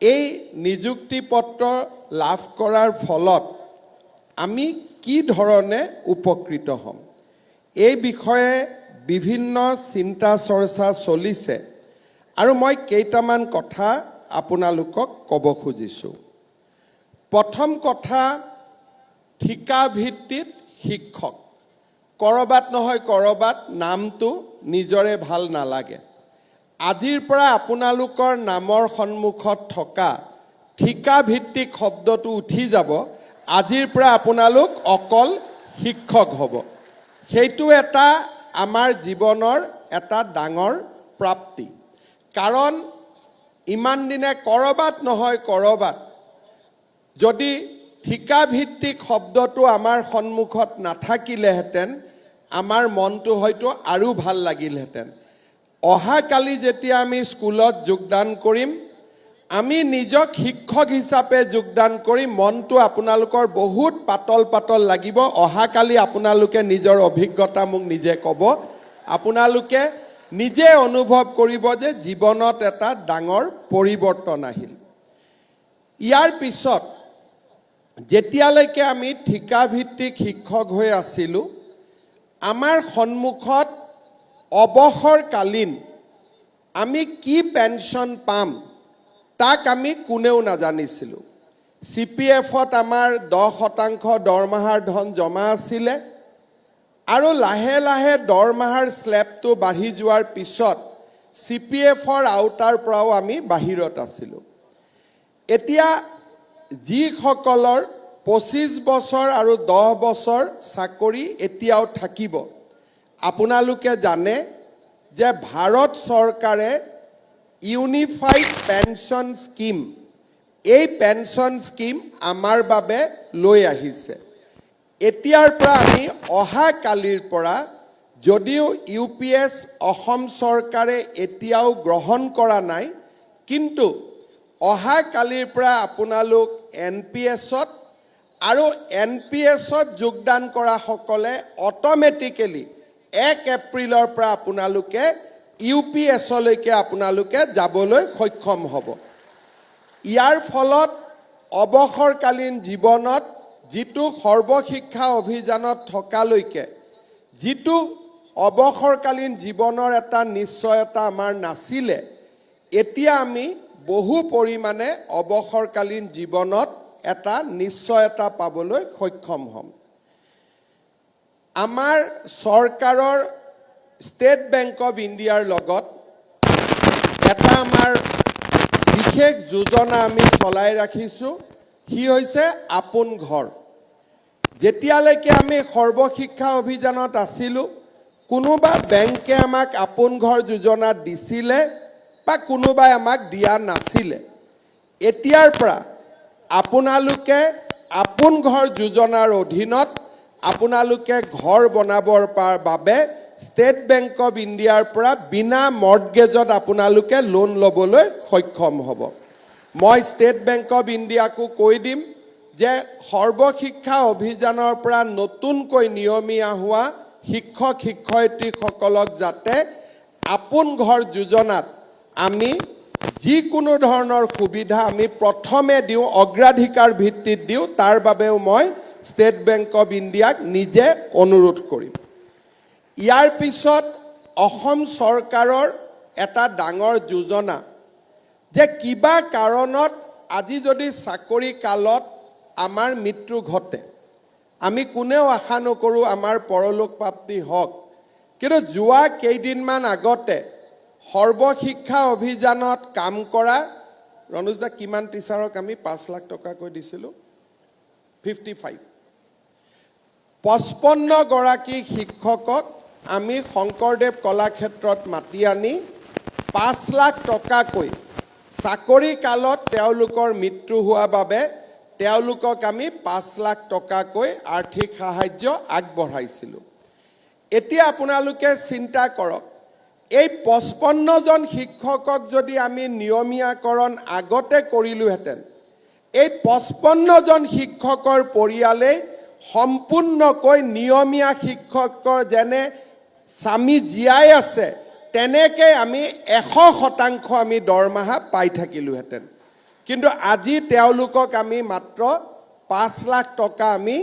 এই নিযুক্তি পত্ৰ লাভ কৰাৰ ফলত আমি কি ধৰণে উপকৃত হ'ম এই বিষয়ে বিভিন্ন চিন্তা চৰ্চা চলিছে আৰু মই কেইটামান কথা আপোনালোকক ক'ব খুজিছোঁ। প্ৰথম কথা, ঠিকা ভিত্তিত শিক্ষক। কৰবাত নহয় কৰবাত নামটো নিজৰে ভাল নালাগে। আজিৰ পৰা আপোনালোকৰ নামৰ সন্মুখত থকা ঠিকা ভিত্তিক শব্দটো উঠি যাব। আজিৰ পৰা আপোনালোক অকল শিক্ষক হ'ব। সেইটো এটা আমাৰ জীৱনৰ এটা ডাঙৰ প্ৰাপ্তি। কাৰণ ইমান দিনে কৰবাত নহয় কৰবাত যদি ঠিকা ভিত্তিক শব্দটো আমাৰ সন্মুখত নাথাকিলেহেঁতেন আমাৰ মনটো হয়তো আৰু ভাল লাগিলহেঁতেন। অহাকালি যেতিয়া আমি স্কুলত যোগদান কৰিম, আমি নিজক শিক্ষক হিচাপে যোগদান কৰি মনটো আপোনালোকৰ বহুত পাতল পাতল লাগিব। অহাকালি আপোনালোকে নিজৰ অভিজ্ঞতা মোক নিজে ক'ব। আপোনালোকে নিজে অনুভৱ কৰিব যে জীৱনত এটা ডাঙৰ পৰিৱৰ্তন আহিল। ইয়াৰ পিছত যেতিয়ালৈকে আমি ঠিকাভিত্তিক শিক্ষক হৈ আছিলোঁ, আমাৰ সন্মুখত অৱসৰকালীন আমি কি পেঞ্চন পাম তাক আমি কোনেও নাজানিছিলোঁ। CPF-ত আমাৰ 10% দৰমহাৰ ধন জমা আছিলে আৰু লাহে লাহে দৰমহাৰ স্লেবটো বাঢ়ি যোৱাৰ পিছত CPF-ৰ আওতাৰ পৰাও আমি বাহিৰত আছিলোঁ। এতিয়া যিসকলৰ 25 বছৰ আৰু 10 বছৰ চাকৰি এতিয়াও থাকিব, আপোনালোকে জানে যে ভাৰত চৰকাৰে ইউনিফাইড পেঞ্চন স্কিম, এই পেঞ্চন স্কিম আমাৰ বাবে লৈ আহিছে। এতিয়াৰ পৰা আমি অহাকালিৰ পৰা যদিও UPS অসম চৰকাৰে এতিয়াও গ্ৰহণ কৰা নাই, কিন্তু অহাকালিৰ পৰা আপোনালোক NPS-ত আৰু NPS-ত যোগদান কৰা সকলে অট'মেটিকেলি 1 এপ্ৰিলৰ পৰা আপোনালোকে UPS-লৈকে আপোনালোকে যাবলৈ সক্ষম হ'ব। ইয়াৰ ফলত অৱসৰকালীন জীৱনত যিটো সৰ্বশিক্ষা অভিযানত থকালৈকে যিটো অৱসৰকালীন জীৱনৰ এটা নিশ্চয়তা আমাৰ নাছিলে, এতিয়া আমি বহু পৰিমাণে অৱসৰকালীন জীৱনত এটা নিশ্চয়তা পাবলৈ সক্ষম হ'ম। আমাৰ চৰকাৰৰ ষ্টেট বেংক অফ ইণ্ডিয়াৰ লগত এটা আমাৰ বিশেষ যোজনা আমি চলাই ৰাখিছোঁ, সি হৈছে আপোন ঘৰ। যেতিয়ালৈকে আমি সৰ্বশিক্ষা অভিযানত আছিলোঁ, কোনোবা বেংকে আমাক আপোন ঘৰ যোজনা দিছিলে বা কোনোবাই আমাক দিয়া নাছিলে। এতিয়াৰ পৰা আপোনালোকে আপোন ঘৰ যোজনাৰ অধীনত আপোনালোকে ঘৰ বনাবৰ বাবে ষ্টেট বেংক অফ ইণ্ডিয়াৰ পৰা বিনা মৰ্টগেজত আপোনালোকে লোন ল'বলৈ সক্ষম হ'ব। মই ষ্টেট বেংক অফ ইণ্ডিয়াকো কৈ দিম যে সৰ্বশিক্ষা অভিযানৰ পৰা নতুনকৈ নিয়মীয়া হোৱা শিক্ষক শিক্ষয়িত্ৰীসকলক যাতে আপোন ঘৰ যোজনাত আমি যিকোনো ধৰণৰ সুবিধা আমি প্ৰথমে দিওঁ, অগ্ৰাধিকাৰ ভিত্তিত দিওঁ, তাৰ বাবেও মই ষ্টেট বেংক অফ ইণ্ডিয়াক নিজে অনুৰোধ কৰিম। ইয়াৰ পিছত অসম চৰকাৰৰ এটা ডাঙৰ যোজনা যে কিবা কাৰণত আজি যদি চাকৰি কালত আমাৰ মৃত্যু ঘটে, আমি কোনেও আশা নকৰোঁ আমাৰ পৰলোক প্ৰাপ্তি হওক, কিন্তু যোৱা কেইদিনমান আগতে সৰ্বশিক্ষা অভিযানত কাম কৰা ৰনোজ দা কিমান টিচাৰক আমি 5 লাখ টকাকৈ দিছিলোঁ? 55 গৰাকী শিক্ষকক আমি শংকৰদেৱ কলাক্ষেত্ৰত মাতি আনি 5 লাখ টকাকৈ চাকৰি কালত তেওঁলোকৰ মৃত্যু হোৱা বাবে তেওঁলোকক আমি 5 লাখ টকাকৈ আৰ্থিক সাহায্য আগবঢ়াইছিলোঁ। এতিয়া আপোনালোকে চিন্তা কৰক, এই 55জন শিক্ষকক যদি আমি নিয়মীয়াকৰণ আগতে কৰিলোহেঁতেন, এই 55জন শিক্ষকৰ পৰিয়ালে সম্পূৰ্ণকৈ নিয়মীয়া শিক্ষকৰ যেনে স্বামী জীয়াই আছে তেনেকৈ আমি 100% আমি দৰমহা পাই থাকিলোহেঁতেন। কিন্তু আজি তেওঁলোকক আমি মাত্ৰ 5 লাখ টকা আমি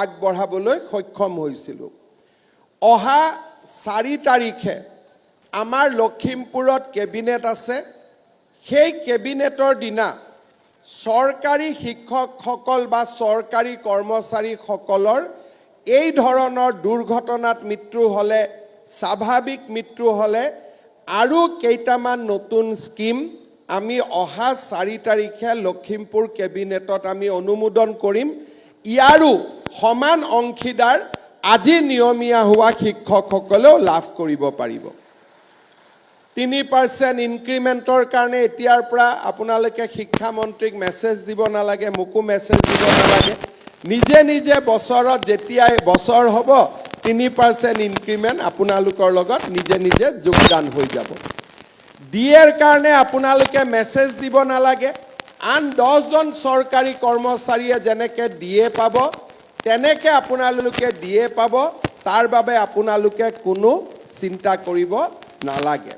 আগবঢ়াবলৈ সক্ষম হৈছিলোঁ। অহা 4 তাৰিখে আমাৰ লখিমপুৰত কেবিনেট আছে। সেই কেবিনেটৰ দিনা চৰকাৰী শিক্ষকসকল বা চৰকাৰী কৰ্মচাৰীসকলৰ এই ধৰণৰ দুৰ্ঘটনাত মৃত্যু হ'লে, স্বাভাৱিক মৃত্যু হ'লে আৰু কেইটামান নতুন স্কিম আমি অহা 4 তাৰিখে লখিমপুৰ কেবিনেটত আমি অনুমোদন কৰিম। ইয়াৰো সমান অংশীদাৰ আজি নিয়মীয়া হোৱা শিক্ষকসকলেও লাভ কৰিব পাৰিব। 3% ইনক্ৰিমেণ্টৰ কাৰণে এতিয়াৰ পৰা আপোনালোকে শিক্ষামন্ত্ৰীক মেছেজ দিব নালাগে, মোকো মেছেজ দিব নালাগে। নিজে নিজে বছৰত যেতিয়াই বছৰ হ'ব 3% ইনক্ৰিমেণ্ট আপোনালোকৰ লগত নিজে নিজে যোগদান হৈ যাব। ডিএৰ কাৰণে আপোনালোকে মেছেজ দিব নালাগে। আন 10জন চৰকাৰী কৰ্মচাৰীয়ে যেনেকৈ ডিএ পাব তেনেকৈ আপোনালোকে ডিএ পাব। তাৰ বাবে আপোনালোকে কোনো চিন্তা কৰিব নালাগে।